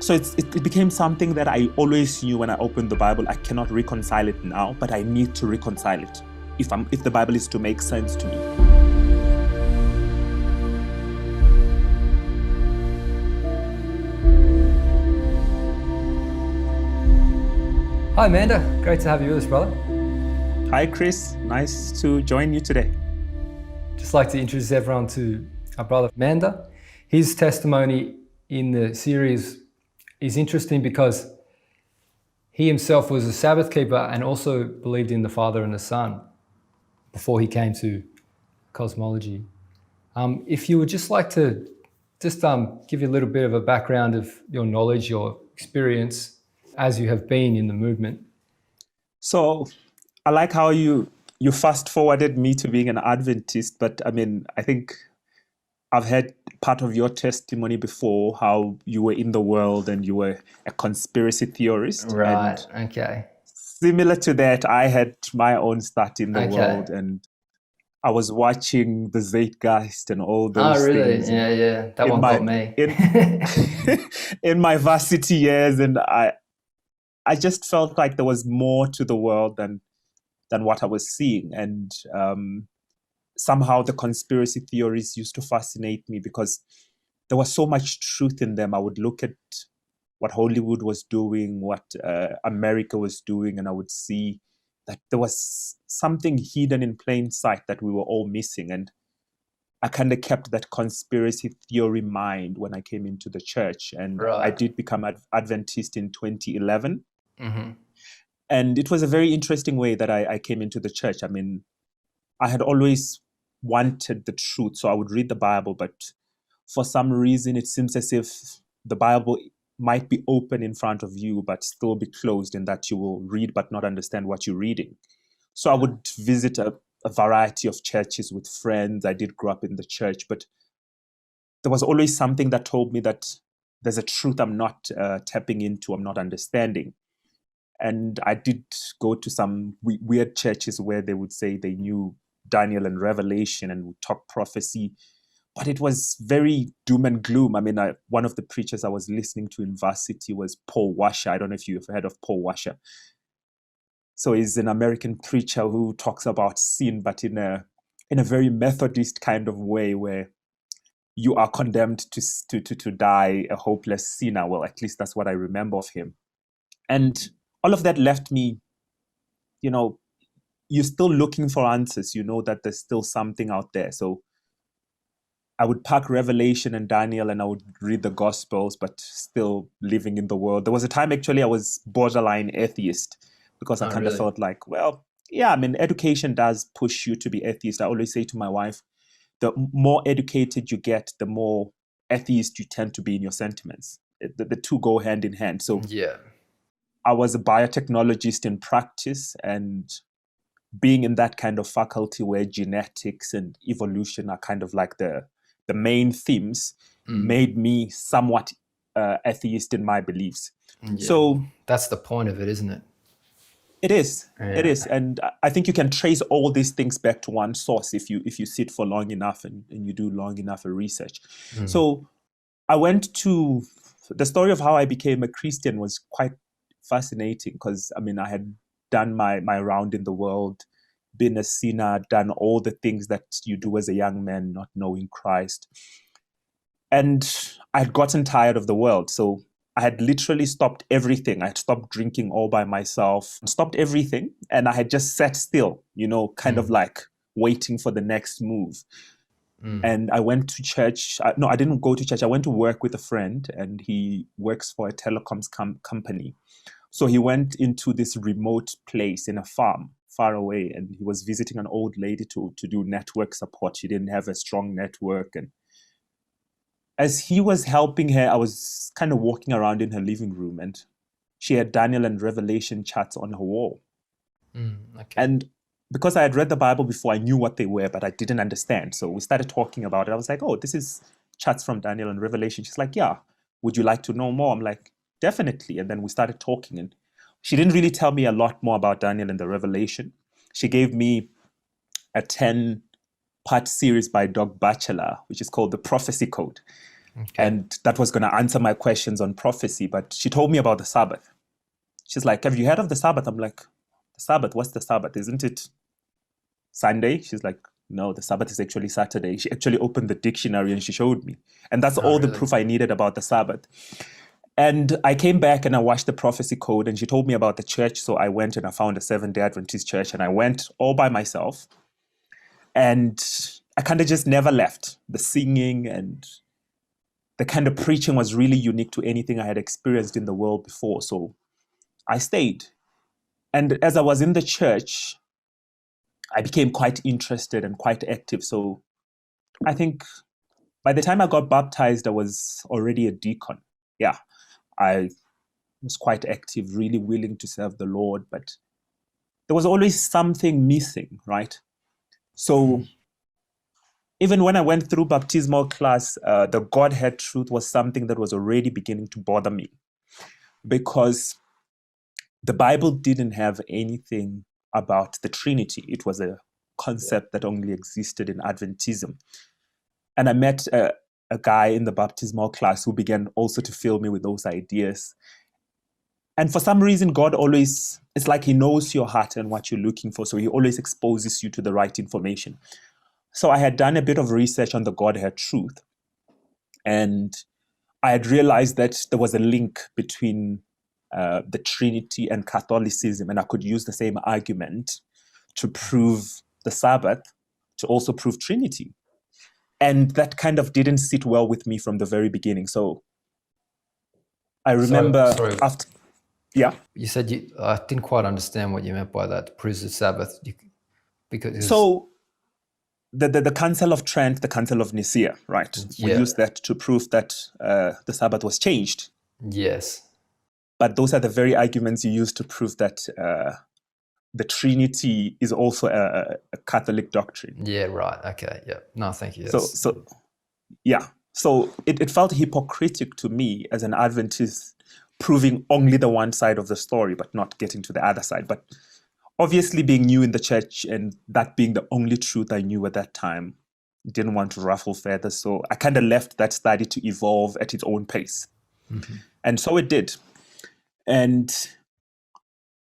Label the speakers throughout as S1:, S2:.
S1: So it became something that I always knew when I opened the Bible. I cannot reconcile it now, but I need to reconcile it if the Bible is to make sense to me.
S2: Hi, Maanda. Great to have you with us, brother.
S1: Hi, Chris. Nice to join you today.
S2: Just like to introduce everyone to our brother, Maanda. His testimony in the series is interesting because he himself was a Sabbath keeper and also believed in the Father and the Son before he came to cosmology. If you would just like to give you a little bit of a background of your knowledge, your experience as you have been in the movement.
S1: So I like how you fast forwarded me to being an Adventist, but I think I've heard part of your testimony before, how you were in the world and you were a conspiracy theorist.
S2: Right.
S1: And
S2: Okay.
S1: similar to that, I had my own start in the
S2: Okay.
S1: world, and I was watching the Zeitgeist and all
S2: Oh,
S1: those
S2: really?
S1: things
S2: Yeah. That one got me.
S1: in my varsity years, and I just felt like there was more to the world than what I was seeing. And somehow the conspiracy theories used to fascinate me because there was so much truth in them. I would look at what Hollywood was doing, what America was doing, and I would see that there was something hidden in plain sight that we were all missing. And I kind of kept that conspiracy theory mind when I came into the church. And
S2: Right.
S1: I did become Adventist in 2011.
S2: Mm-hmm.
S1: And it was a very interesting way that I came into the church. I had always wanted the truth, so I would read the Bible, but for some reason, it seems as if the Bible might be open in front of you, but still be closed in that you will read but not understand what you're reading. So I would visit a variety of churches with friends. I did grow up in the church, but there was always something that told me that there's a truth I'm not tapping into, I'm not understanding. And I did go to some weird churches where they would say they knew Daniel and Revelation and would talk prophecy, but it was very doom and gloom. One of the preachers I was listening to in varsity was Paul Washer. I don't know if you've heard of Paul Washer. So he's an American preacher who talks about sin, but in a very Methodist kind of way, where you are condemned to die a hopeless sinner. Well, at least that's what I remember of him. And all of that left me, you're still looking for answers, that there's still something out there. So I would pack Revelation and Daniel and I would read the Gospels, but still living in the world. There was a time actually I was borderline atheist because I kind of felt like, well, yeah, education does push you to be atheist. I always say to my wife, the more educated you get, the more atheist you tend to be in your sentiments. The two go hand in hand. So
S2: yeah.
S1: I was a biotechnologist in practice, and being in that kind of faculty where genetics and evolution are kind of like the main themes made me somewhat atheist in my beliefs.
S2: Yeah.
S1: So
S2: that's the point of it, isn't it?
S1: It is. Yeah. It is. And I think you can trace all these things back to one source if you sit for long enough and you do long enough research. So I went to the story of how I became a Christian was quite fascinating because I had done my round in the world, been a sinner, done all the things that you do as a young man, not knowing Christ. And I had gotten tired of the world. So I had literally stopped everything. I had stopped drinking all by myself, stopped everything. And I had just sat still, kind of like waiting for the next move. And I went to church. No, I didn't go to church. I went to work with a friend, and he works for a telecoms company. So he went into this remote place in a farm far away, and he was visiting an old lady to do network support. She didn't have a strong network. And as he was helping her, I was kind of walking around in her living room, and she had Daniel and Revelation charts on her wall.
S2: Okay.
S1: And because I had read the Bible before, I knew what they were, but I didn't understand. So we started talking about it. I was like, oh, this is charts from Daniel and Revelation. She's like, yeah, would you like to know more? I'm like, definitely. And then we started talking, and she didn't really tell me a lot more about Daniel and the Revelation. She gave me a 10-part series by Doug Batchelor, which is called The Prophecy Code. And that was going to answer my questions on prophecy. But she told me about the Sabbath. She's like, have you heard of the Sabbath? I'm like, the Sabbath? What's the Sabbath? Isn't it Sunday? She's like, no, the Sabbath is actually Saturday. She actually opened the dictionary and she showed me. And that's all the proof I needed about the Sabbath. And I came back and I watched the prophecy code and she told me about the church. So I went and I found a Seventh-day Adventist church and I went all by myself. And I kind of just never left. The singing and the kind of preaching was really unique to anything I had experienced in the world before. So I stayed. And as I was in the church, I became quite interested and quite active. So I think by the time I got baptized, I was already a deacon. Yeah, I was quite active, really willing to serve the Lord, but there was always something missing, right? So even when I went through baptismal class, the Godhead truth was something that was already beginning to bother me because the Bible didn't have anything about the Trinity. It was a concept that only existed in Adventism. And I met a guy in the baptismal class who began also to fill me with those ideas. And for some reason, God always, it's like he knows your heart and what you're looking for. So he always exposes you to the right information. So I had done a bit of research on the Godhead truth. And I had realized that there was a link between the Trinity and Catholicism. And I could use the same argument to prove the Sabbath, to also prove Trinity. And that kind of didn't sit well with me from the very beginning. So I remember after, yeah.
S2: You said I didn't quite understand what you meant by that, proves the Sabbath.
S1: So the Council of Trent, the Council of Nicaea, right? We use that to prove that the Sabbath was changed.
S2: Yes.
S1: But those are the very arguments you use to prove that the Trinity is also a Catholic doctrine.
S2: Yeah, right. Okay, yeah. No, thank you.
S1: So it felt hypocritical to me as an Adventist, proving only the one side of the story, but not getting to the other side. But obviously being new in the church and that being the only truth I knew at that time, didn't want to ruffle feathers. So I kind of left that study to evolve at its own pace. Mm-hmm. And so it did. And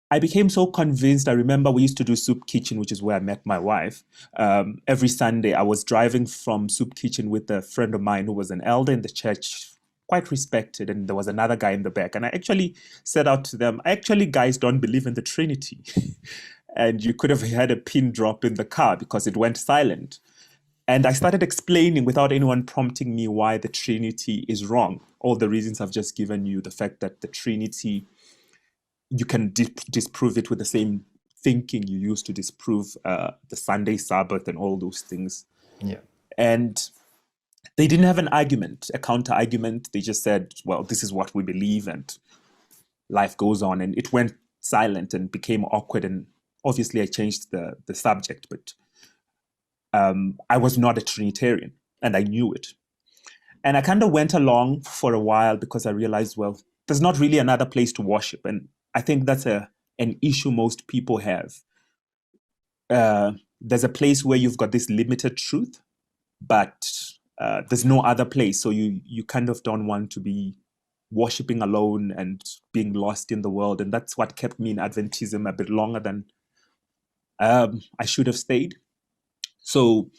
S1: I became so convinced. I remember we used to do Soup Kitchen, which is where I met my wife. Every Sunday, I was driving from Soup Kitchen with a friend of mine who was an elder in the church, quite respected. And there was another guy in the back. And I actually said out to them, guys don't believe in the Trinity. And you could have had a pin drop in the car because it went silent. And I started explaining without anyone prompting me why the Trinity is wrong. All the reasons I've just given you, the fact that the Trinity, you can disprove it with the same thinking you use to disprove the Sunday Sabbath and all those things.
S2: Yeah.
S1: And they didn't have an argument, a counter argument. They just said, well, this is what we believe and life goes on. And it went silent and became awkward. And obviously I changed the subject, but I was not a Trinitarian and I knew it. And I kind of went along for a while because I realized, well, there's not really another place to worship. And I think that's an issue most people have. There's a place where you've got this limited truth, but there's no other place. So you kind of don't want to be worshiping alone and being lost in the world. And that's what kept me in Adventism a bit longer than I should have stayed. So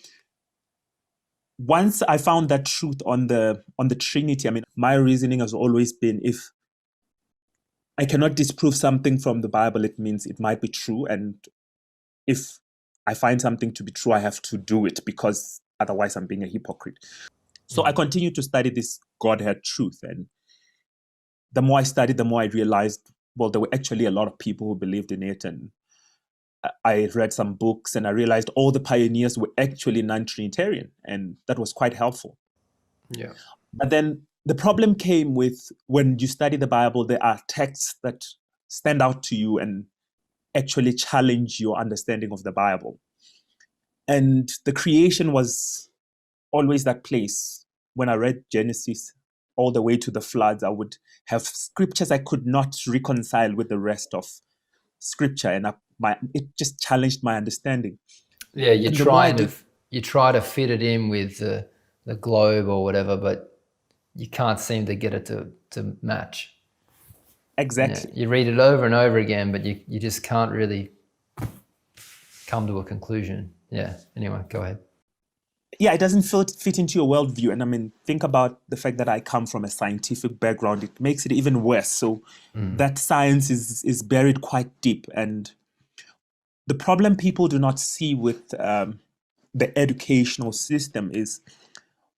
S1: once I found that truth on the Trinity, I mean, my reasoning has always been, if I cannot disprove something from the Bible, it means it might be true. And if I find something to be true, I have to do it because otherwise I'm being a hypocrite. So I continued to study this Godhead truth. And the more I studied, the more I realized, well, there were actually a lot of people who believed in it. And I read some books and I realized all the pioneers were actually non-Trinitarian. And that was quite helpful.
S2: Yeah.
S1: But then the problem came with when you study the Bible, there are texts that stand out to you and actually challenge your understanding of the Bible. And the creation was always that place. When I read Genesis all the way to the floods, I would have scriptures I could not reconcile with the rest of scripture. And it just challenged my understanding.
S2: Yeah, you try to fit it in with the globe or whatever, but you can't seem to get it to match.
S1: Exactly.
S2: You read it over and over again, but you just can't really come to a conclusion. Yeah. Anyway, go ahead.
S1: Yeah, it doesn't fit into your worldview. And I mean, think about the fact that I come from a scientific background. It makes it even worse. So that science is buried quite deep. And the problem people do not see with the educational system is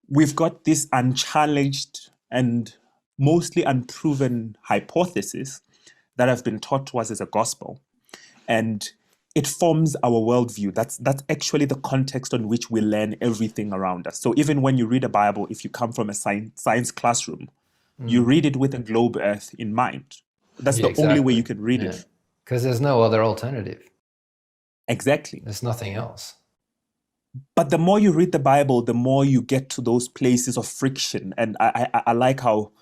S1: we've got this unchallenged and mostly unproven hypothesis that have been taught to us as a gospel. And it forms our worldview. That's actually the context on which we learn everything around us. So even when you read a Bible, if you come from a science classroom, you read it with a globe earth in mind. That's the only way you can read it.
S2: Because there's no other alternative.
S1: Exactly.
S2: There's nothing else.
S1: But the more you read the Bible, the more you get to those places of friction. And I like how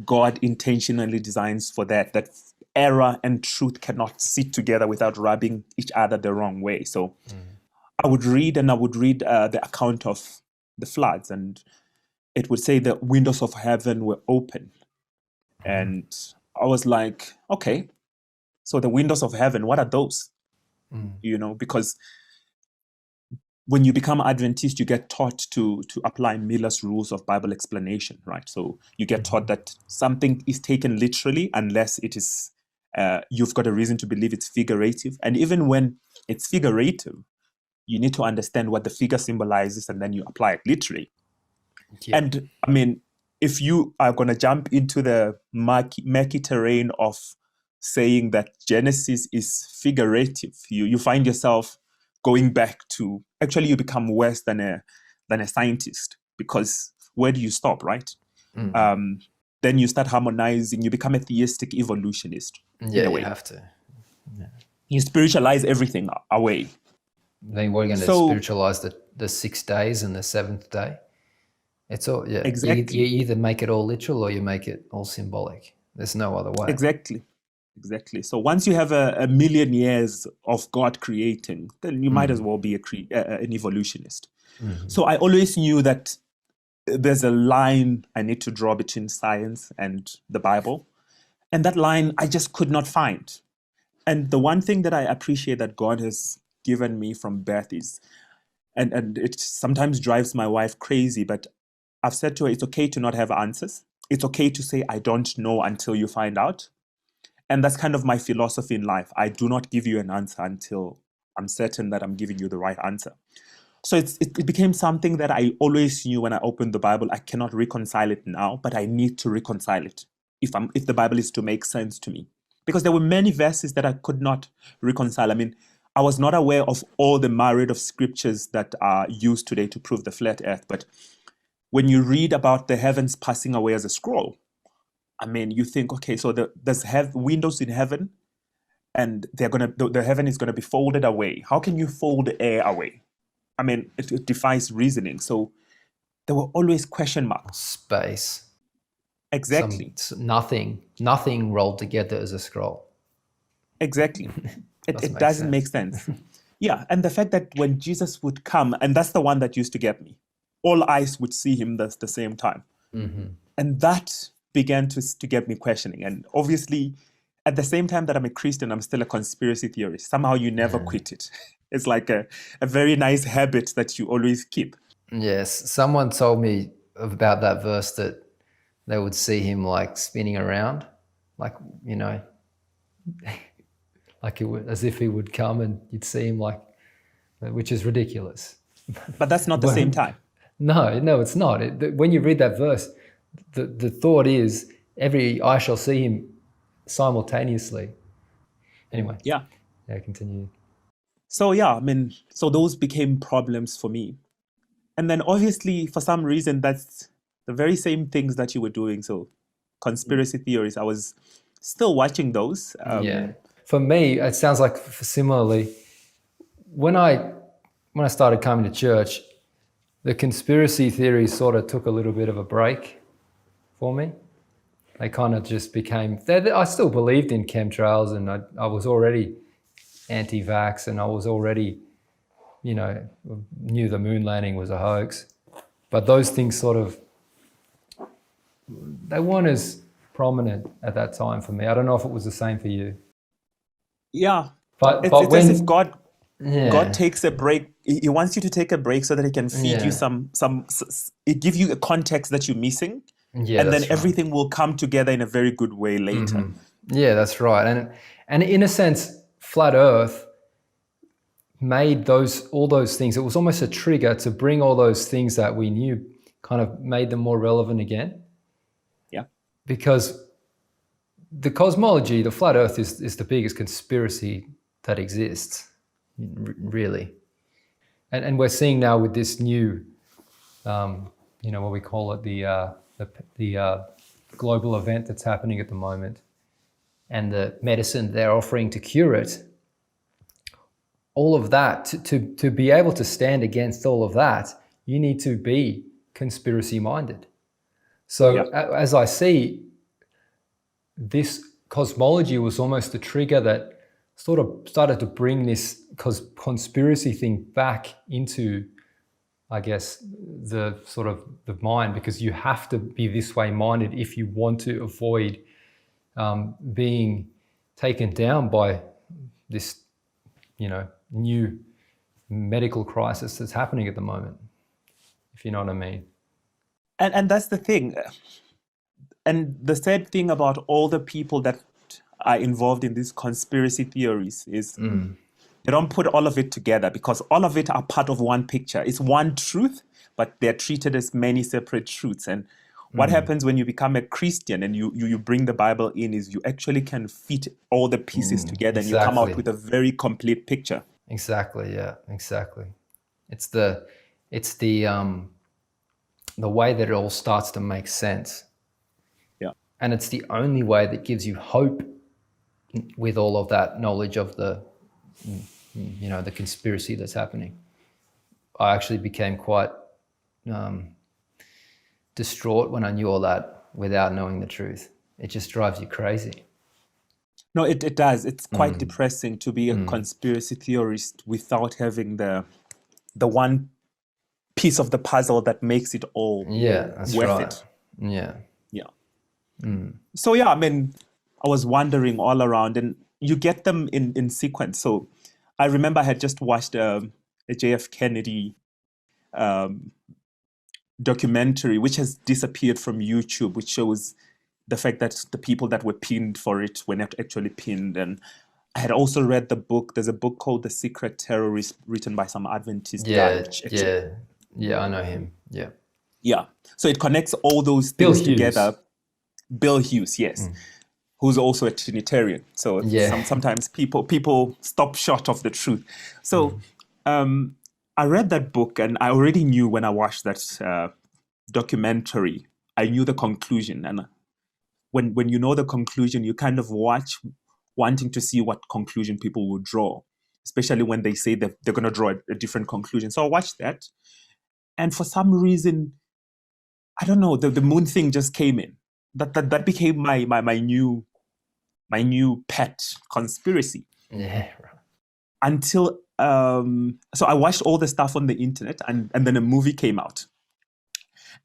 S1: God intentionally designs for that error and truth cannot sit together without rubbing each other the wrong way. So I would read the account of the floods, and it would say the windows of heaven were open. And I was like, okay, so the windows of heaven, what are those? Because when you become Adventist, you get taught to apply Miller's rules of Bible explanation, right? So you get taught that something is taken literally unless it is, you've got a reason to believe it's figurative. And even when it's figurative, you need to understand what the figure symbolizes and then you apply it literally. Yeah. And I mean, if you are going to jump into the murky terrain of saying that Genesis is figurative, you find yourself going back to, actually you become worse than a scientist, because where do you stop, right? Then you start harmonizing, you become a theistic evolutionist.
S2: Yeah, you have to.
S1: Yeah. You spiritualize everything away.
S2: Then we're going to spiritualize the 6 days and the seventh day. It's all, yeah.
S1: Exactly.
S2: You either make it all literal or you make it all symbolic. There's no other way.
S1: Exactly. So once you have a million years of God creating, then you might as well be an evolutionist. So I always knew that there's a line I need to draw between science and the Bible. And that line I just could not find. And the one thing that I appreciate that God has given me from birth is, and it sometimes drives my wife crazy, but I've said to her, it's okay to not have answers. It's okay to say, I don't know until you find out. And that's kind of my philosophy in life. I do not give you an answer until I'm certain that I'm giving you the right answer. So it became something that I always knew when I opened the Bible. I cannot reconcile it now, but I need to reconcile it if the Bible is to make sense to me. Because there were many verses that I could not reconcile. I mean, I was not aware of all the myriad of scriptures that are used today to prove the flat earth. But when you read about the heavens passing away as a scroll, I mean, you think, okay, so there's windows in heaven, and the heaven is gonna be folded away. How can you fold the air away? I mean, it defies reasoning. So there were always question marks.
S2: Space.
S1: Exactly.
S2: Nothing rolled together as a scroll.
S1: Exactly. It doesn't make sense. Yeah, and the fact that when Jesus would come, and that's the one that used to get me, all eyes would see him at the same time. And that began to get me questioning. And obviously, at the same time that I'm a Christian, I'm still a conspiracy theorist. Somehow you never quit it. It's like a very nice habit that you always keep.
S2: Yes. Someone told me about that verse that they would see him like spinning around, like, like it would, as if he would come and you'd see him like, which is ridiculous.
S1: But that's not the same time.
S2: No, it's not. When you read that verse, the thought is every eye shall see him simultaneously. Anyway.
S1: Yeah.
S2: Continue.
S1: So I mean, so those became problems for me. And then obviously, for some reason, that's the very same things that you were doing. So conspiracy theories, I was still watching those.
S2: For me, it sounds like similarly, when I started coming to church, the conspiracy theories sort of took a little bit of a break for me. They kind of just became, I still believed in chemtrails, and I was already anti-vax, and I was already, knew the moon landing was a hoax. But those things sort of they weren't as prominent at that time for me. I don't know if it was the same for you.
S1: Yeah.
S2: But
S1: It's as if
S2: when
S1: God
S2: yeah,
S1: takes a break. He wants you to take a break so that he can feed you
S2: yeah,
S1: it give you a context that you're missing,
S2: yeah,
S1: and then
S2: that's right.
S1: everything will come together in a very good way later.
S2: Yeah, that's right. And in a sense, flat Earth made all those things. It was almost a trigger to bring all those things that we knew, kind of made them more relevant again.
S1: Yeah.
S2: Because the cosmology, the flat Earth is the biggest conspiracy that exists, really. And we're seeing now with this new, what we call it, the global event that's happening at the moment, and the medicine they're offering to cure it. All of that, to be able to stand against all of that, you need to be conspiracy minded. So as I see, this cosmology was almost a trigger that sort of started to bring this conspiracy thing back into, I guess, the sort of the mind, because you have to be this way minded if you want to avoid being taken down by this, new medical crisis that's happening at the moment, if you know what I mean.
S1: And that's the thing. And the sad thing about all the people that are involved in these conspiracy theories is they don't put all of it together, because all of it are part of one picture. It's one truth, but they're treated as many separate truths. And what happens when you become a Christian and you bring the Bible in is you actually can fit all the pieces together, and you come out with a very complete picture.
S2: Exactly. Yeah. Exactly. It's the way that it all starts to make sense.
S1: Yeah.
S2: And it's the only way that gives you hope with all of that knowledge of the conspiracy that's happening. I actually became quite distraught when I knew all that without knowing the truth. It just drives you crazy.
S1: No, it does. It's quite depressing to be a conspiracy theorist without having the one piece of the puzzle that makes it all
S2: that's
S1: worth
S2: right.
S1: it.
S2: Yeah.
S1: So I mean, I was wandering all around, and you get them in sequence. So I remember I had just watched a JF Kennedy documentary, which has disappeared from YouTube, which shows the fact that the people that were pinned for it were not actually pinned. And I had also read the book. There's a book called The Secret Terrorist, written by some Adventist guy. Which actually,
S2: I know him.
S1: Yeah. So it connects all those
S2: Bill
S1: things
S2: Hughes.
S1: together. Bill Hughes, yes. Who's also a Trinitarian. So sometimes people stop short of the truth. So I read that book, and I already knew when I watched that documentary, I knew the conclusion. And when you know the conclusion, you kind of watch wanting to see what conclusion people will draw, especially when they say that they're going to draw a different conclusion. So I watched that. And for some reason, I don't know, the moon thing just came in. That became my new pet conspiracy.
S2: Yeah. Right.
S1: Until so I watched all the stuff on the internet, and then a movie came out.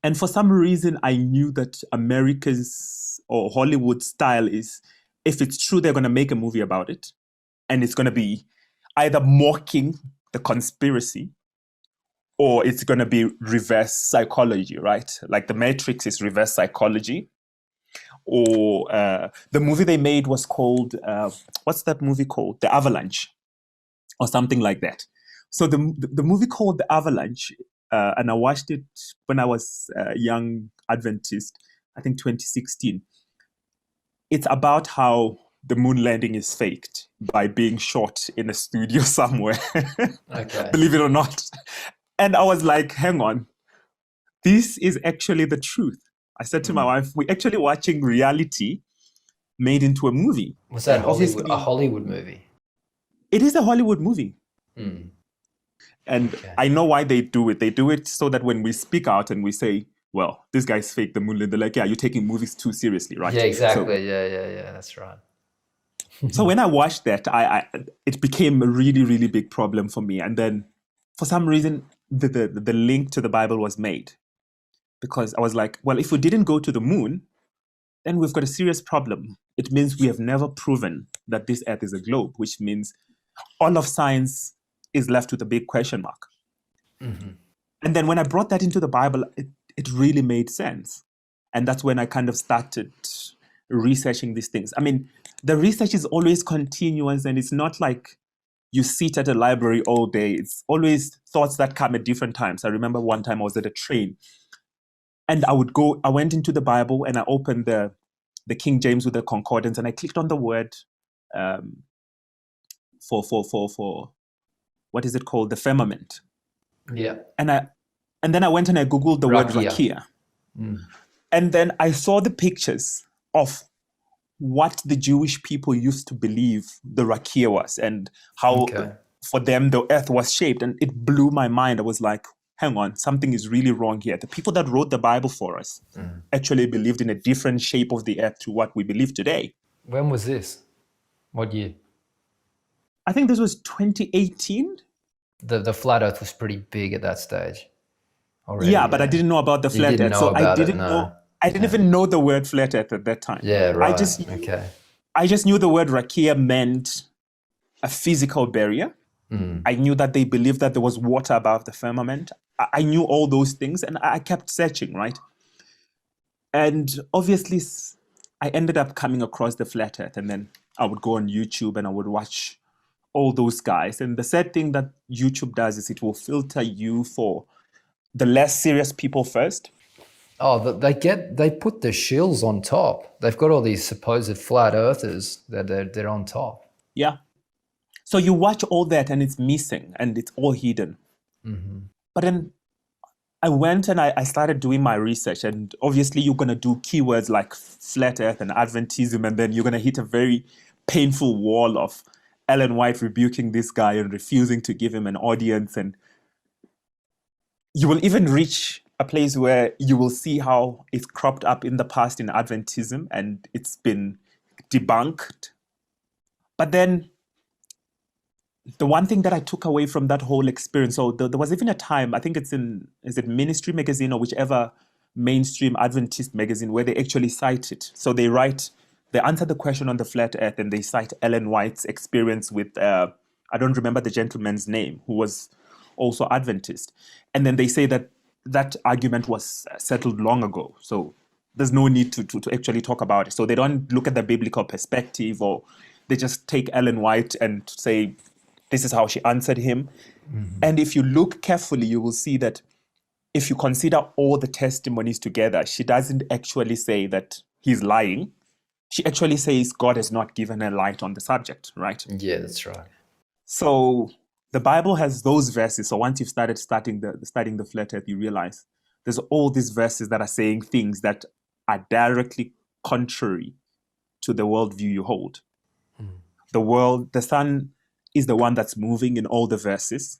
S1: And for some reason, I knew that America's or Hollywood style is, if it's true, they're going to make a movie about it, and it's going to be either mocking the conspiracy, or it's going to be reverse psychology, right? Like The Matrix is reverse psychology. Or the movie they made was called, what's that movie called? The Avalanche, or something like that. So the movie called The Avalanche, and I watched it when I was a young Adventist, I think 2016. It's about how the moon landing is faked by being shot in a studio somewhere.
S2: Okay.
S1: Believe it or not. And I was like, hang on, this is actually the truth. I said to my wife, we're actually watching reality made into a movie.
S2: Was that a Hollywood movie?
S1: It is a Hollywood movie. And I know why they do it. They do it so that when we speak out and we say, well, this guy's fake the moon, they're like, yeah, you're taking movies too seriously, right?
S2: Yeah, exactly. Yeah, that's right.
S1: So when I watched that, it became a really, really big problem for me. And then for some reason, the link to the Bible was made. because I was like, well, if we didn't go to the moon, then we've got a serious problem. It means we have never proven that this Earth is a globe, which means all of science is left with a big question mark.
S2: Mm-hmm.
S1: And then when I brought that into the Bible, it really made sense. And that's when I kind of started researching these things. I mean, the research is always continuous, and it's not like you sit at a library all day. It's always thoughts that come at different times. I remember one time I was at a train, and I went into the Bible and I opened the King James with the concordance, and I clicked on the word for what is it called? The firmament.
S2: Yeah.
S1: And then I went and I Googled the word
S2: Rakia.
S1: rakia. And then I saw the pictures of what the Jewish people used to believe the rakia was, and how for them the earth was shaped. And it blew my mind. I was like, hang on, something is really wrong here. The people that wrote the Bible for us actually believed in a different shape of the earth to what we believe today.
S2: When was this? What year?
S1: I think this was 2018.
S2: The flat earth was pretty big at that stage already.
S1: Yeah, but I didn't know about the flat earth. So I didn't know. I didn't even know the word flat earth at that time.
S2: Yeah, right.
S1: I just knew the word rakia meant a physical barrier. I knew that they believed that there was water above the firmament. I knew all those things, and I kept searching, right? And obviously, I ended up coming across the flat earth, and then I would go on YouTube and I would watch all those guys. And the sad thing that YouTube does is it will filter you for the less serious people first.
S2: Oh, they put the shills on top. They've got all these supposed flat earthers that they're on top.
S1: Yeah. So you watch all that and it's missing and it's all hidden.
S2: Mm-hmm.
S1: But then I went and I started doing my research, and obviously you're going to do keywords like flat earth and Adventism, and then you're going to hit a very painful wall of Ellen White rebuking this guy and refusing to give him an audience. And you will even reach a place where you will see how it's cropped up in the past in Adventism and it's been debunked. But then the one thing that I took away from that whole experience, so there was even a time, I think is it Ministry Magazine or whichever mainstream Adventist magazine, where they actually cite it. So they answer the question on the flat earth and they cite Ellen White's experience with, I don't remember the gentleman's name, who was also Adventist. And then they say that argument was settled long ago. So there's no need to actually talk about it. So they don't look at the biblical perspective, or they just take Ellen White and say, this is how she answered him. Mm-hmm. And if you look carefully, you will see that if you consider all the testimonies together, she doesn't actually say that he's lying. She actually says God has not given her light on the subject, right?
S2: Yeah, that's right.
S1: So the Bible has those verses. So once you've started studying the flat earth, you realize there's all these verses that are saying things that are directly contrary to the worldview you hold. The sun is the one that's moving in all the verses.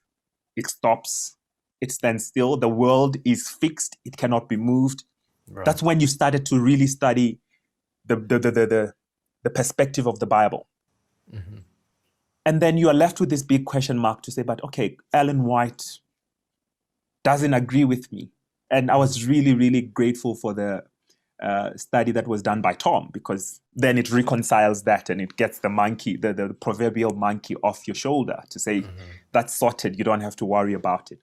S1: It stops. It stands still. The world is fixed. It cannot be moved. Right. That's when you started to really study the perspective of the Bible. Mm-hmm. And then you are left with this big question mark to say, but okay, Ellen White doesn't agree with me. And I was really, really grateful for the study that was done by Tom, because then it reconciles that and it gets the monkey, the proverbial monkey off your shoulder to say, that's sorted. You don't have to worry about it.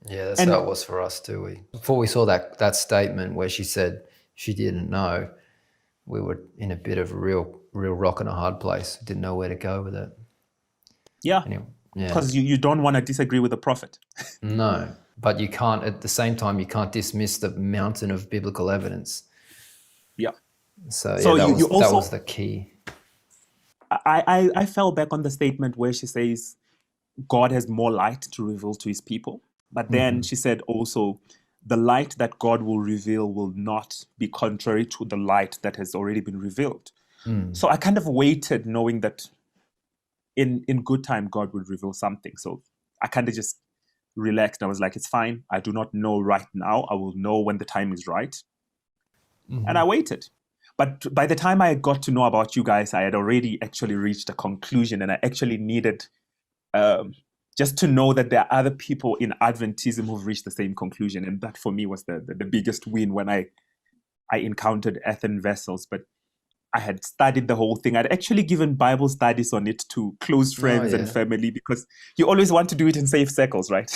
S2: Yeah, that's how it was for us too. Before we saw that statement where she said she didn't know, we were in a bit of a real rock and a hard place. Didn't know where to go with it.
S1: Yeah, because you don't want to disagree with the prophet.
S2: No, but you can't, at the same time, you can't dismiss the mountain of biblical evidence.
S1: Yeah.
S2: So that was the key.
S1: I fell back on the statement where she says God has more light to reveal to his people. But then she said also, the light that God will reveal will not be contrary to the light that has already been revealed. So I kind of waited knowing that in good time, God would reveal something. So I kind of just relaxed. I was like, it's fine. I do not know right now. I will know when the time is right. And I waited. But by the time I got to know about you guys, I had already actually reached a conclusion, and I actually needed just to know that there are other people in Adventism who've reached the same conclusion. And that for me was the biggest win when I encountered earthen vessels. But I had studied the whole thing. I'd actually given Bible studies on it to close friends and family, because you always want to do it in safe circles, right?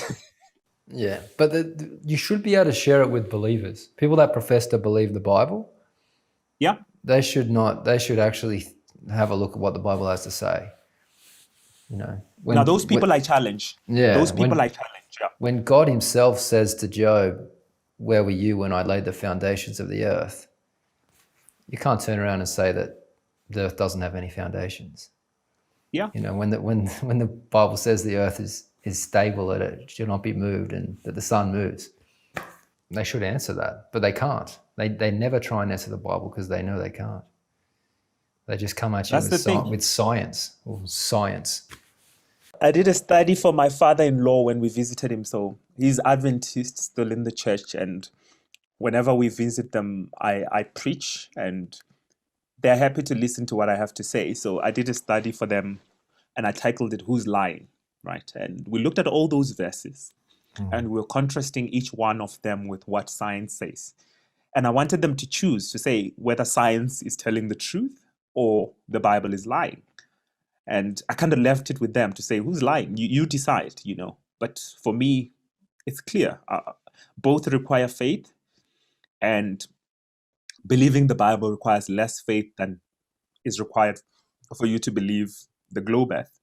S2: Yeah, but you should be able to share it with believers. People that profess to believe the Bible,
S1: Yeah.
S2: they should actually have a look at what the Bible has to say.
S1: Now those people I challenge.
S2: Yeah.
S1: Those people I challenge, yeah.
S2: When God himself says to Job, "Where were you when I laid the foundations of the earth?" You can't turn around and say that the earth doesn't have any foundations.
S1: Yeah.
S2: When the Bible says the earth is stable, that it should not be moved, and that the sun moves, they should answer that, but they can't. They never try and answer the Bible because they know they can't. They just come at you with science.
S1: I did a study for my father-in-law when we visited him. So he's Adventist, still in the church, and whenever we visit them, I preach, and they're happy to listen to what I have to say. So I did a study for them, and I titled it, "Who's Lying?" Right? And we looked at all those verses, and we were contrasting each one of them with what science says. And I wanted them to choose to say whether science is telling the truth or the Bible is lying. And I kind of left it with them to say, who's lying? You decide, But for me, it's clear. Both require faith, and believing the Bible requires less faith than is required for you to believe the globe earth.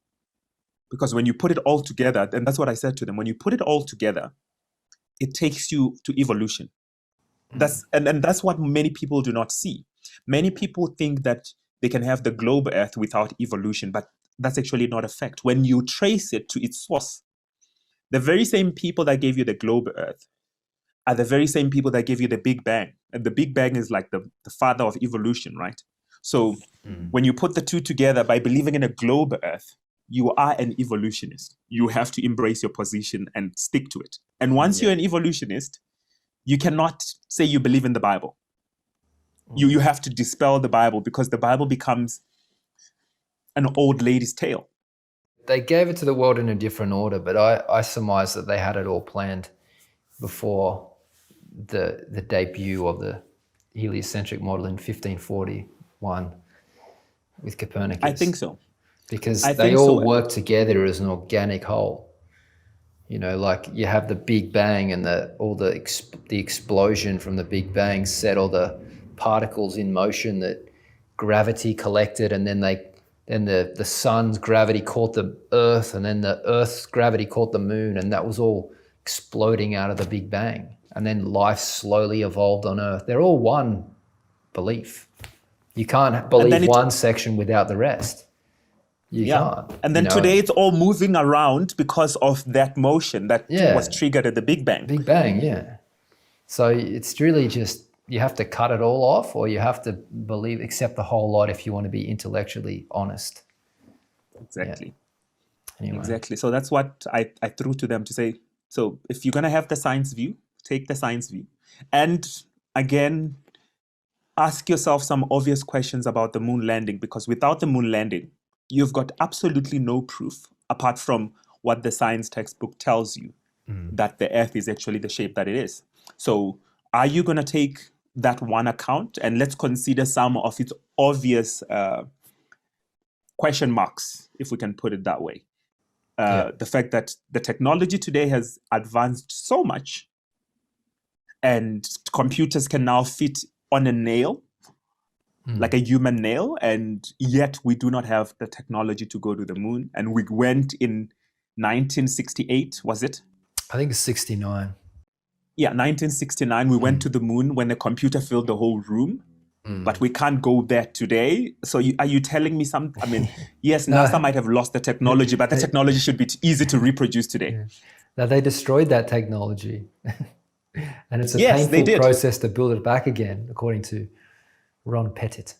S1: Because when you put it all together, and that's what I said to them, when you put it all together, it takes you to evolution. And that's what many people do not see. Many people think that they can have the globe earth without evolution, but that's actually not a fact. When you trace it to its source, the very same people that gave you the globe earth are the very same people that gave you the Big Bang. And the Big Bang is like the father of evolution, right? So when you put the two together, by believing in a globe earth, you are an evolutionist. You have to embrace your position and stick to it. And once you're an evolutionist, you cannot say you believe in the Bible. You have to dispel the Bible, because the Bible becomes an old lady's tale.
S2: They gave it to the world in a different order, but I surmise that they had it all planned before the debut of the heliocentric model in 1541 with Copernicus.
S1: I think so.
S2: Because they all work together as an organic whole. Like you have the Big Bang, and the explosion from the Big Bang set all the particles in motion that gravity collected, and then the sun's gravity caught the earth, and then the earth's gravity caught the moon, and that was all exploding out of the Big Bang. And then life slowly evolved on earth. They're all one belief. You can't believe one section without the rest. You can't.
S1: And then today it's all moving around because of that motion that was triggered at the Big Bang.
S2: Big Bang, yeah. So it's really just, you have to cut it all off, or you have to accept the whole lot if you want to be intellectually honest.
S1: Exactly.
S2: Yeah. Anyway.
S1: Exactly. So that's what I threw to them to say, so if you're going to have the science view, take the science view. And again, ask yourself some obvious questions about the moon landing, because without the moon landing, you've got absolutely no proof apart from what the science textbook tells you, that the earth is actually the shape that it is. So are you going to take that one account? And let's consider some of its obvious question marks, if we can put it that way. The fact that the technology today has advanced so much, and computers can now fit on a nail, like a human nail, and yet we do not have the technology to go to the moon. And we went in 1968, was it?
S2: I think it's 69.
S1: Yeah, 1969, we went to the moon when a computer filled the whole room, but we can't go there today. So are you telling me something? I mean, yes, NASA might have lost the technology, but the technology should be easy to reproduce today.
S2: Yeah. Now, they destroyed that technology. And it's a painful process to build it back again, according to Ron Pettit.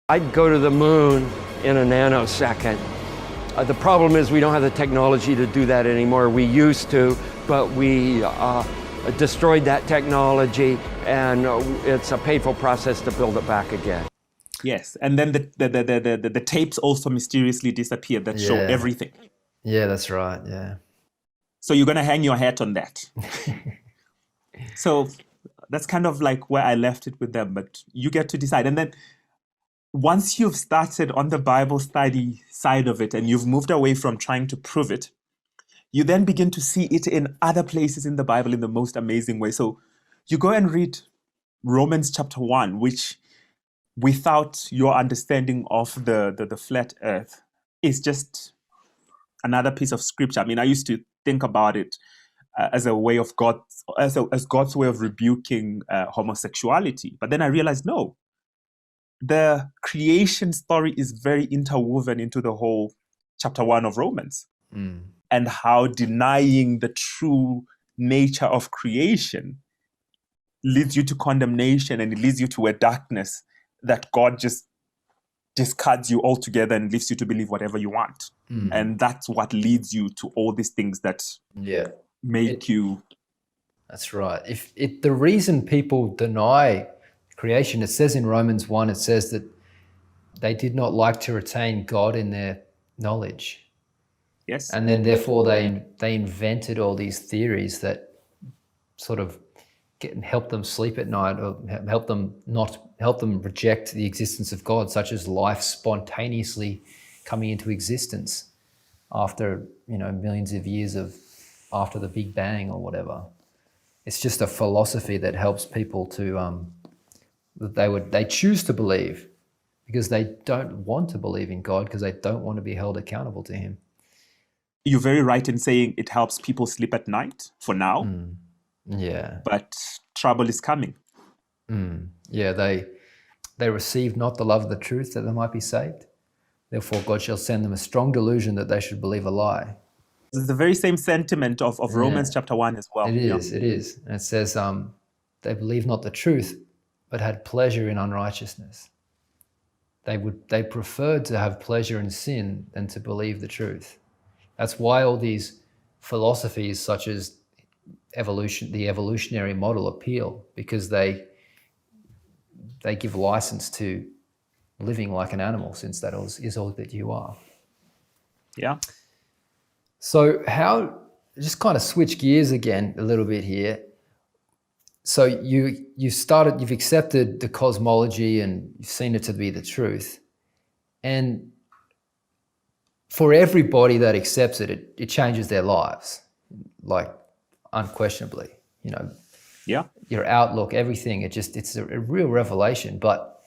S3: I'd go to the moon in a nanosecond. The problem is we don't have the technology to do that anymore. We used to, but we destroyed that technology, and it's a painful process to build it back again.
S1: Yes, and then the tapes also mysteriously disappeared that show everything.
S2: Yeah, that's right. Yeah.
S1: So you're going to hang your hat on that. So that's kind of like where I left it with them, but you get to decide. And then once you've started on the Bible study side of it and you've moved away from trying to prove it, you then begin to see it in other places in the Bible in the most amazing way. So you go and read Romans chapter 1, which without your understanding of the flat earth is just another piece of scripture. I mean, I used to think about it as a way of God, as God's way of rebuking homosexuality. But then I realized, no, the creation story is very interwoven into the whole chapter 1 of Romans, and how denying the true nature of creation leads you to condemnation, and it leads you to a darkness that God just discards you altogether and leaves you to believe whatever you want. And that's what leads you to all these things that make you.
S2: That's right. If the reason people deny creation, it says in Romans 1, it says that they did not like to retain God in their knowledge.
S1: Yes.
S2: And then therefore they invented all these theories that sort of help them sleep at night, or help them reject the existence of God, such as life spontaneously coming into existence after millions of years after the Big Bang or whatever. It's just a philosophy that helps people to they choose to believe because they don't want to believe in God, because they don't want to be held accountable to Him.
S1: You're very right in saying it helps people sleep at night for now.
S2: Yeah.
S1: But trouble is coming.
S2: Yeah, they receive not the love of the truth that they might be saved. Therefore, God shall send them a strong delusion that they should believe a lie.
S1: It's the very same sentiment of Romans chapter 1 as well.
S2: It is. And it says, they believe not the truth, but had pleasure in unrighteousness. They preferred to have pleasure in sin than to believe the truth. That's why all these philosophies such as the evolutionary model appeal, because they give license to living like an animal, since that is all that you are.
S1: Yeah.
S2: So just kind of switch gears again a little bit here. So you've accepted the cosmology and you've seen it to be the truth. And for everybody that accepts it, it changes their lives, like unquestionably,
S1: Yeah.
S2: Your outlook, everything. It's a real revelation. But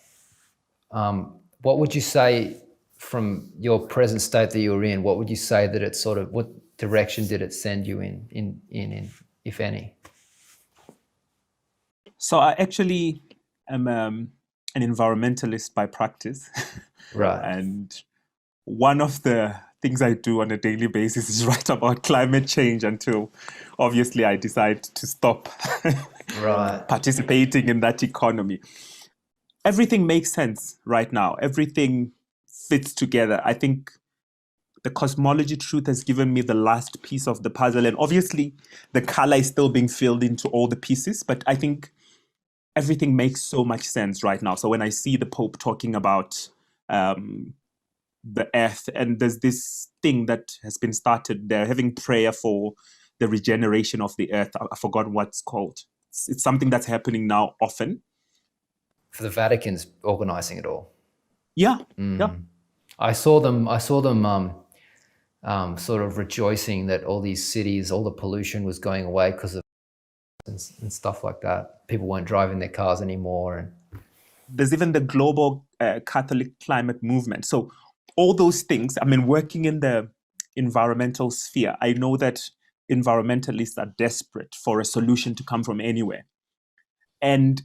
S2: what would you say from your present state that you're in? What would you say that it what direction did it send you in, if any?
S1: So I actually am an environmentalist by practice.
S2: Right.
S1: And one of the things I do on a daily basis is write about climate change until obviously I decide to stop participating in that economy. Everything makes sense right now. Everything fits together. I think the cosmology truth has given me the last piece of the puzzle. And obviously the color is still being filled into all the pieces, but I think everything makes so much sense right now. So when I see the Pope talking about the earth, and there's this thing that has been started, they're having prayer for the regeneration of the earth. I forgot what it's called. It's something that's happening now often.
S2: For the Vatican's organizing it all.
S1: Yeah. Yeah.
S2: I saw them sort of rejoicing that all these cities, all the pollution was going away because of and stuff like that. People weren't driving their cars anymore. And
S1: there's even the global Catholic climate movement. So all those things, I mean, working in the environmental sphere, I know that environmentalists are desperate for a solution to come from anywhere. And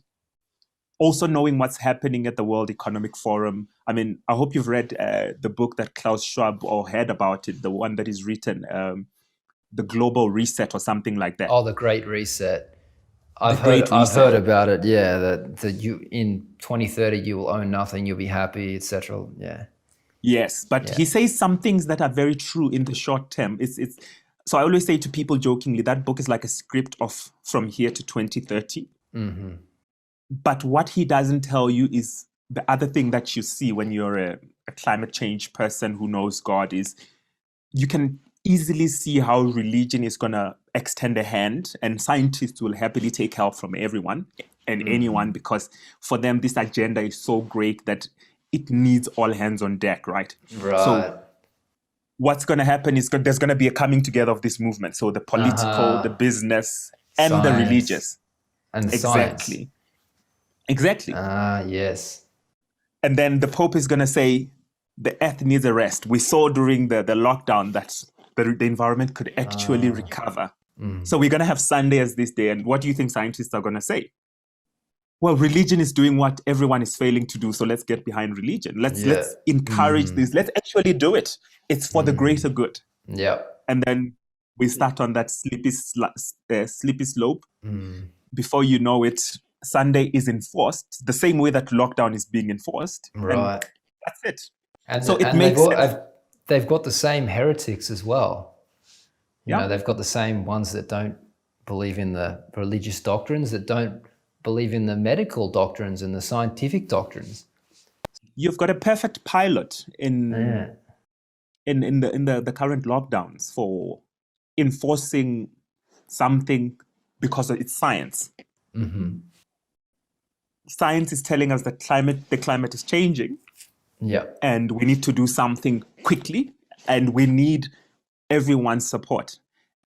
S1: also knowing what's happening at the World Economic Forum. I mean, I hope you've read the book that Klaus Schwab, or heard about it, the one that is written, The Global Reset or something like that.
S2: Oh, The Great Reset. I've heard about it. Yeah, that you in 2030 you will own nothing, you'll be happy, etc. Yeah.
S1: Yes, but he says some things that are very true in the short term. It's so I always say to people jokingly, that book is like a script of from here to 2030.
S2: Mm-hmm.
S1: But what he doesn't tell you is the other thing that you see when you're a climate change person who knows God is you can easily see how religion is going to extend a hand, and scientists will happily take help from everyone and anyone, because for them, this agenda is so great that it needs all hands on deck, right?
S2: Right.
S1: So what's going to happen is there's going to be a coming together of this movement. So the political, the business, and the
S2: Science.
S1: religious.
S2: And
S1: Exactly.
S2: science.
S1: Exactly.
S2: Yes.
S1: And then the Pope is going to say the earth needs a rest. We saw during the lockdown that the environment could actually recover. So we're going to have Sunday as this day. And what do you think scientists are going to say? Well, religion is doing what everyone is failing to do. So let's get behind religion. Let's encourage this. Let's actually do it. It's for the greater good.
S2: Yeah.
S1: And then we start on that slippery slope. Before you know it, Sunday is enforced the same way that lockdown is being enforced.
S2: Right.
S1: And that's it.
S2: And
S1: so it
S2: and
S1: makes sense.
S2: they've got the same heretics as well. You
S1: Yeah.
S2: know, they've got the same ones that don't believe in the religious doctrines, that don't believe in the medical doctrines and the scientific doctrines.
S1: You've got a perfect pilot in the current lockdowns for enforcing something because it's science. Science is telling us that the climate is changing.
S2: Yeah.
S1: And we need to do something quickly, and we need everyone's support.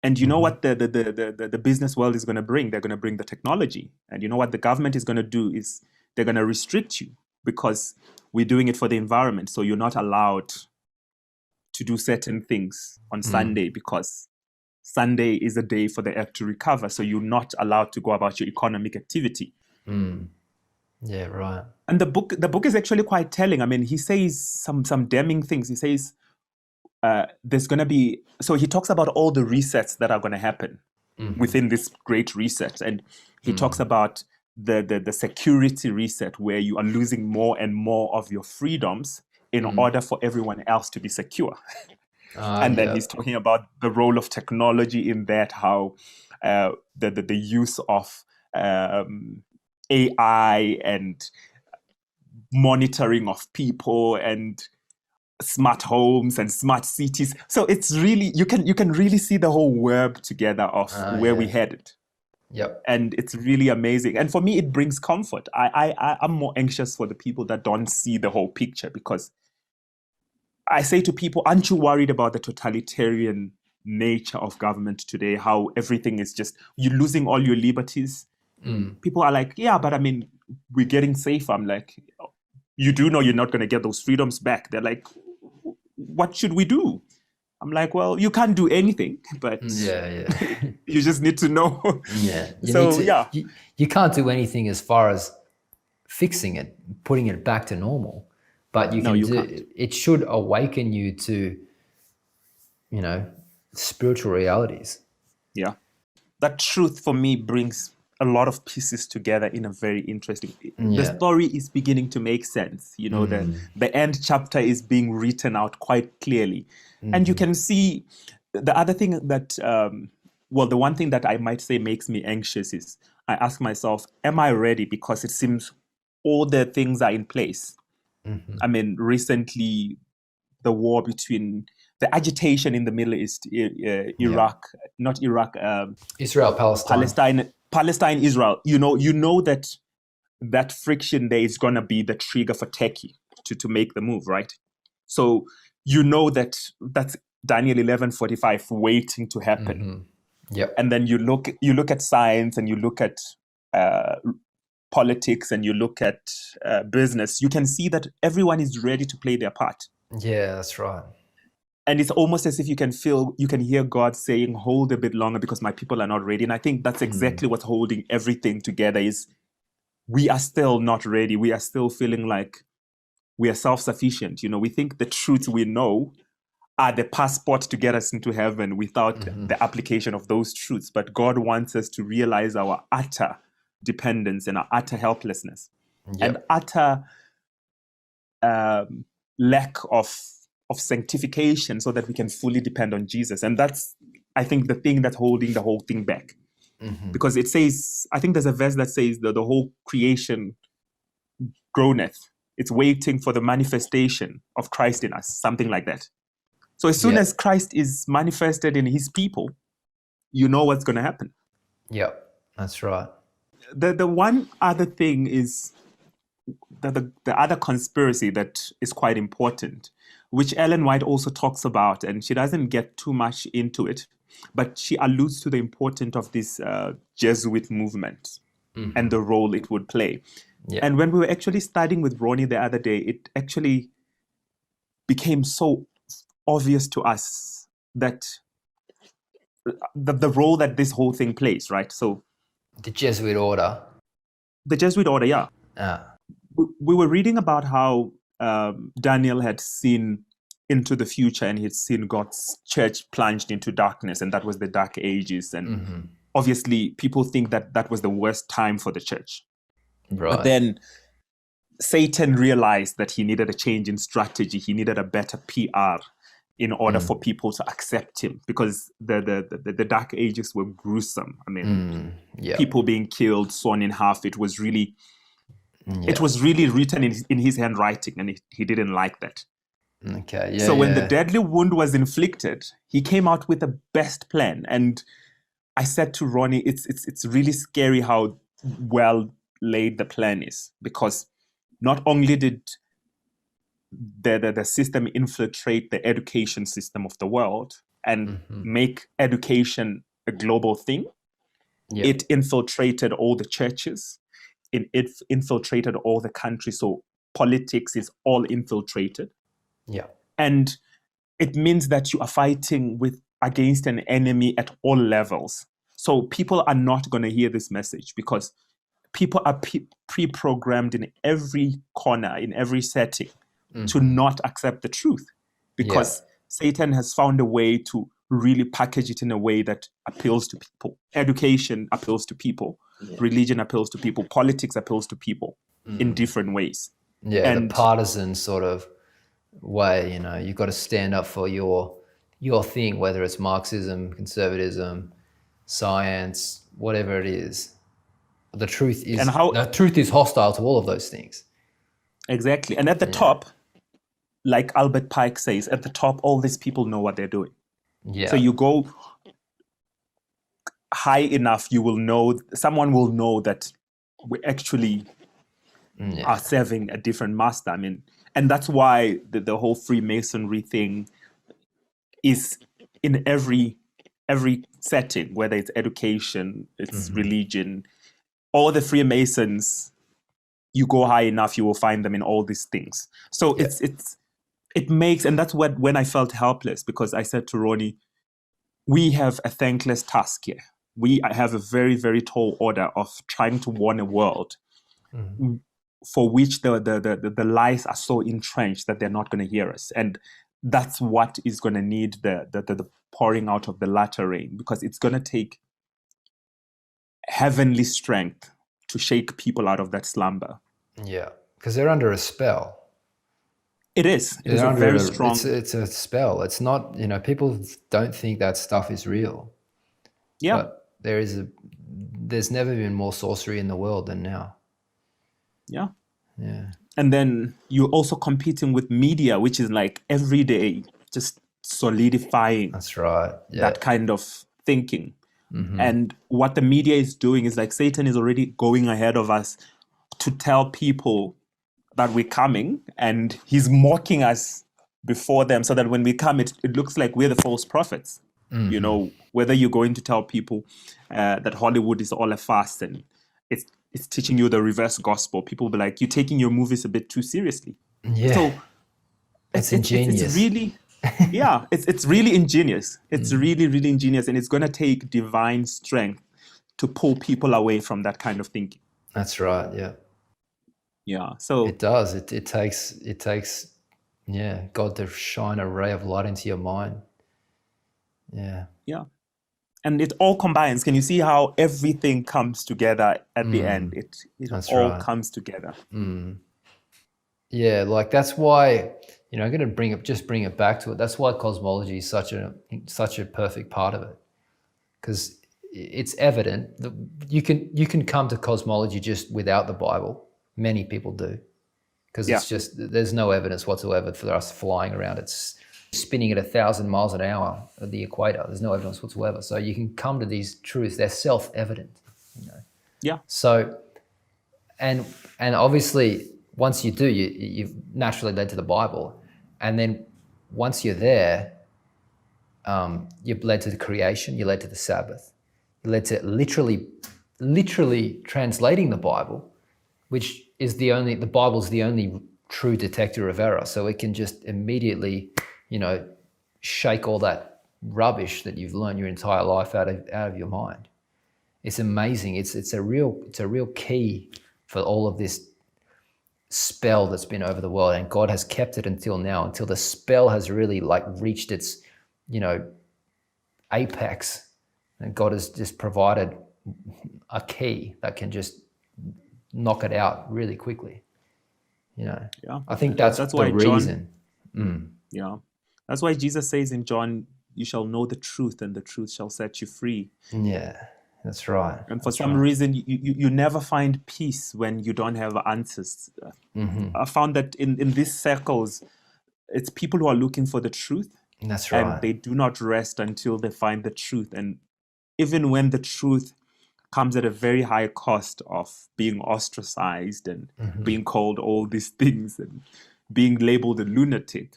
S1: And you know what the business world is going to bring? They're going to bring the technology. And you know what the government is going to do is they're going to restrict you, because we're doing it for the environment. So you're not allowed to do certain things on Sunday, because Sunday is a day for the earth to recover. So you're not allowed to go about your economic activity.
S2: Yeah, right.
S1: And the book is actually quite telling. I mean, he says some damning things. He says there's going to be, so he talks about all the resets that are going to happen within this great reset. And he talks about the security reset, where you are losing more and more of your freedoms in order for everyone else to be secure. And then he's talking about the role of technology in that, how the use of AI and monitoring of people and smart homes and smart cities. So it's really, you can really see the whole web together of where we headed.
S2: Yep.
S1: And it's really amazing. And for me, it brings comfort. I'm more anxious for the people that don't see the whole picture, because I say to people, aren't you worried about the totalitarian nature of government today? How everything is just, you're losing all your liberties. People are like, yeah, but I mean, we're getting safer. I'm like, you do know you're not going to get those freedoms back. They're like, what should we do? I'm like, well, you can't do anything, but you just need to know.
S2: You can't do anything as far as fixing it, putting it back to normal, but you can it should awaken you to, spiritual realities. Yeah.
S1: That truth for me brings a lot of pieces together in a very interesting. The story is beginning to make sense. The end chapter is being written out quite clearly. And you can see the other thing that, the one thing that I might say makes me anxious is I ask myself, am I ready? Because it seems all the things are in place. I mean, recently, the war between the agitation in the Middle East,
S2: Israel,
S1: Palestine, Israel. You know that friction there is going to be the trigger for Turkey to make the move, right? So that's Daniel 11:45 waiting to happen. And then you look at science, and you look at politics, and you look at business. You can see that everyone is ready to play their part.
S2: Yeah, that's right.
S1: And it's almost as if you can hear God saying, hold a bit longer because my people are not ready. And I think that's exactly what's holding everything together, is we are still not ready. We are still feeling like we are self-sufficient. We think the truths we know are the passport to get us into heaven without the application of those truths. But God wants us to realize our utter dependence and our utter helplessness and utter lack of sanctification, so that we can fully depend on Jesus. And that's, I think, the thing that's holding the whole thing back. Because it says, I think there's a verse that says that the whole creation groaneth. It's waiting for the manifestation of Christ in us, something like that. So as soon
S2: Yeah.
S1: as Christ is manifested in his people, you know what's going to happen.
S2: Yep, that's right.
S1: The one other thing is the other conspiracy that is quite important, which Ellen White also talks about, and she doesn't get too much into it, but she alludes to the importance of this Jesuit movement and the role it would play.
S2: Yeah.
S1: And when we were actually studying with Ronnie the other day, it actually became so obvious to us that the role that this whole thing plays, right? So
S2: The Jesuit order.
S1: the Jesuit order, yeah.
S2: Ah,
S1: We were reading about how Daniel had seen into the future and he'd seen God's church plunged into darkness, and that was the Dark Ages. And obviously, people think that that was the worst time for the church.
S2: right.
S1: But then Satan realized that he needed a change in strategy. He needed a better PR in order for people to accept him, because the Dark Ages were gruesome. I mean,
S2: Yeah.
S1: people being killed, sawn in half. It was really, it was really written in his handwriting, and he didn't like that.
S2: Okay. Yeah.
S1: So when the deadly wound was inflicted, he came out with the best plan. And I said to Ronnie, it's really scary how well laid the plan is, because not only did the system infiltrate the education system of the world and make education a global thing, it infiltrated all the churches, it infiltrated all the countries. So politics is all infiltrated.
S2: Yeah.
S1: And it means that you are fighting against an enemy at all levels. So people are not going to hear this message, because people are pre-programmed in every corner, in every setting, to not accept the truth, because Satan has found a way to really package it in a way that appeals to people. Education appeals to people, religion appeals to people, politics appeals to people in different ways.
S2: Yeah,
S1: And
S2: the partisan sort of way, you've got to stand up for your thing, whether it's Marxism, conservatism, science, whatever it is. The truth is hostile to all of those things.
S1: Exactly. And at the top, like Albert Pike says, at the top, all these people know what they're doing.
S2: Yeah.
S1: So you go high enough, someone will know that we actually are serving a different master. I mean, and that's why the whole Freemasonry thing is in every setting, whether it's education, it's religion, all the Freemasons, you go high enough, you will find them in all these things. So it makes, and that's when I felt helpless, because I said to Ronnie, we have a thankless task here. We have a very, very tall order of trying to warn a world for which the lies are so entrenched that they're not going to hear us. And that's what is going to need the pouring out of the latter rain, because it's going to take heavenly strength to shake people out of that slumber.
S2: Yeah, because they're under a spell.
S1: It is. It is a very strong.
S2: It's a spell. It's not. People don't think that stuff is real.
S1: Yeah.
S2: But there's never been more sorcery in the world than now.
S1: Yeah.
S2: Yeah.
S1: And then you're also competing with media, which is like every day just solidifying.
S2: That's right. Yeah.
S1: That kind of thinking. And what the media is doing is like Satan is already going ahead of us to tell people that we're coming, and he's mocking us before them, so that when we come, it looks like we're the false prophets. Whether you're going to tell people that Hollywood is all a farce and it's teaching you the reverse gospel, people will be like, you're taking your movies a bit too seriously.
S2: Yeah.
S1: So
S2: it's ingenious.
S1: It's really, it's really ingenious. It's really, really ingenious, and it's going to take divine strength to pull people away from that kind of thinking.
S2: That's right. Yeah.
S1: Yeah. So
S2: it does. It takes God to shine a ray of light into your mind. Yeah.
S1: Yeah. And it all combines. Can you see how everything comes together at the end? It all comes together.
S2: Yeah, like that's why, I'm going to bring it back to it. That's why cosmology is such a perfect part of it, because it's evident that you can come to cosmology just without the Bible. Many people do, because it's just, there's no evidence whatsoever for us flying around. It's spinning at 1,000 miles an hour at the equator. There's no evidence whatsoever. So you can come to these truths. They're self-evident, you know.
S1: Yeah.
S2: So, and obviously, once you do, you've naturally led to the Bible, and then once you're there, you're led to the creation. You're led to the Sabbath. You're led to literally translating the Bible, which is the Bible's the only true detector of error. So it can just immediately, you know, shake all that rubbish that you've learned your entire life out of your mind. It's amazing. It's a real key for all of this spell that's been over the world, and God has kept it until now, until the spell has really like reached its, you know, apex, and God has just provided a key that can just knock it out really quickly. You know,
S1: Yeah.
S2: I think that's the
S1: why
S2: reason.
S1: Yeah. That's why Jesus says in John, you shall know the truth and the truth shall set you free.
S2: Yeah, that's right.
S1: And for some reason, you never find peace when you don't have answers. I found that in these circles, it's people who are looking for the truth.
S2: That's right.
S1: And they do not rest until they find the truth. And even when the truth comes at a very high cost of being ostracized and being called all these things and being labeled a lunatic,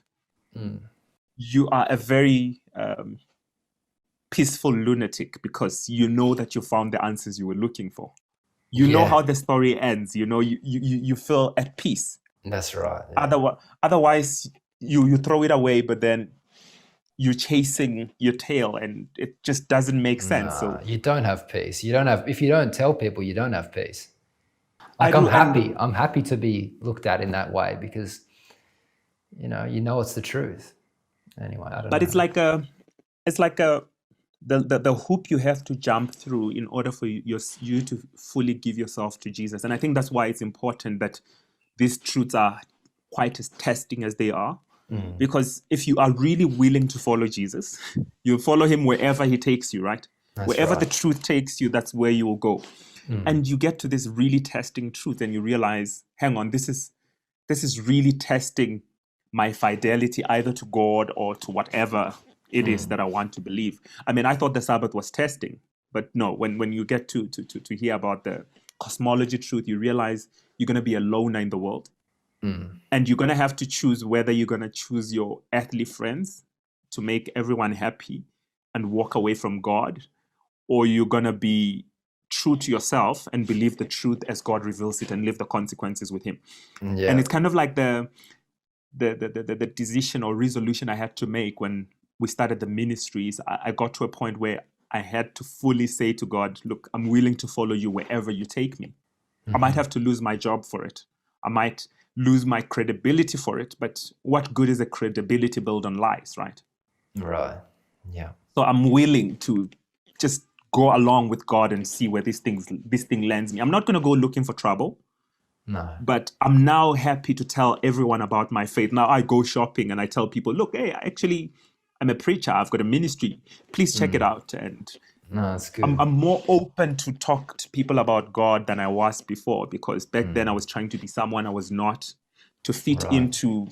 S1: you are a very peaceful lunatic because you know that you found the answers you were looking for. You know how the story ends. You know, you feel at peace.
S2: That's right. Yeah.
S1: Otherwise, you throw it away, but then you're chasing your tail and it just doesn't make sense. So
S2: you don't have peace. You don't have, if you don't tell people, you don't have peace. Like I'm happy to be looked at in that way because, you know it's the truth. Anyway, I don't know.
S1: But it's like the hoop you have to jump through in order for you to fully give yourself to Jesus. And I think that's why it's important that these truths are quite as testing as they are. Because if you are really willing to follow Jesus, you'll follow him wherever he takes you, right? Wherever the truth takes you, that's where you will go. And you get to this really testing truth and you realize, hang on, this is really testing my fidelity either to God or to whatever it is that I want to believe. I mean, I thought the Sabbath was testing, but no, when you get to hear about the cosmology truth, you realize you're going to be a loner in the world. And you're going to have to choose whether you're going to choose your earthly friends to make everyone happy and walk away from God, or you're going to be true to yourself and believe the truth as God reveals it and live the consequences with him. Yeah. And it's kind of like the decision or resolution I had to make when we started the ministries. I got to a point where I had to fully say to God, look, I'm willing to follow you wherever you take me. I might have to lose my job for it. I might lose my credibility for it, but what good is a credibility built on lies, right?
S2: Right. Yeah.
S1: So I'm willing to just go along with God and see where this thing lands me. I'm not going to go looking for trouble.
S2: No.
S1: But I'm now happy to tell everyone about my faith. Now I go shopping and I tell people, look, hey, I'm a preacher. I've got a ministry. Please check it out. And
S2: no, that's good.
S1: I'm more open to talk to people about God than I was before, because back then I was trying to be someone I was not, to fit into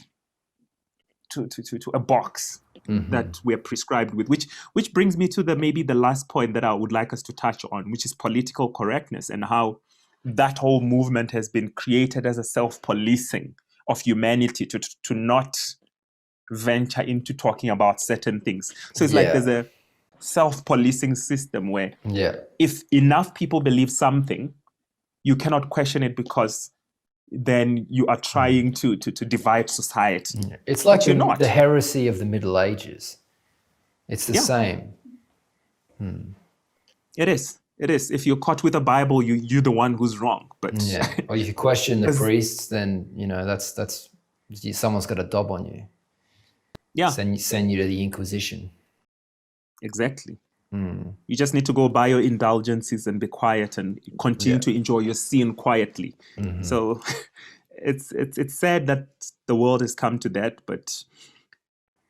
S1: to a box that we're prescribed with, which brings me to maybe the last point that I would like us to touch on, which is political correctness and how that whole movement has been created as a self-policing of humanity to not venture into talking about certain things. So it's like there's a self-policing system where if enough people believe something, you cannot question it because then you are trying to divide society.
S2: It's like the heresy of the Middle Ages. It's the same.
S1: It is. If you're caught with a Bible, you're the one who's wrong. But
S2: or if you question the priests, then that's someone's got a dob on you.
S1: Yeah.
S2: Send you to the Inquisition.
S1: Exactly. You just need to go buy your indulgences and be quiet and continue to enjoy your sin quietly. So it's sad that the world has come to that, but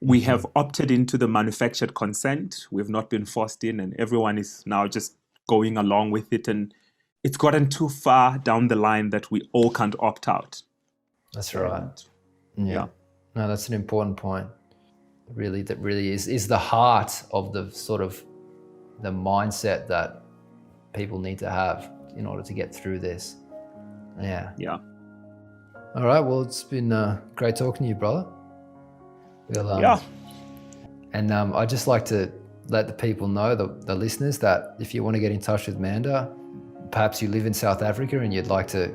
S1: we have opted into the manufactured consent. We've not been forced in, and everyone is now just going along with it. And it's gotten too far down the line that we all can't opt out.
S2: That's right. Yeah. No, that's an important point. really, that really is the heart of the sort of the mindset that people need to have in order to get through this. Yeah.
S1: Yeah.
S2: All right. Well, it's been great talking to you, brother. We'll,
S1: Yeah.
S2: And I'd just like to let the people know, the listeners, that if you want to get in touch with Maanda, perhaps you live in South Africa and you'd like to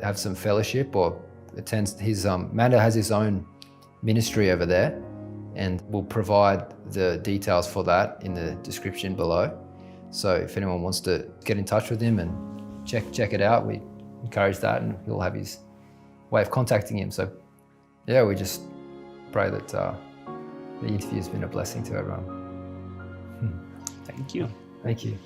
S2: have some fellowship or attend his, Maanda has his own ministry over there, and we'll provide the details for that in the description below. So if anyone wants to get in touch with him and check it out, we encourage that, and he'll have his way of contacting him. So yeah, we just pray that the interview has been a blessing to everyone.
S1: Thank you.
S2: Thank you.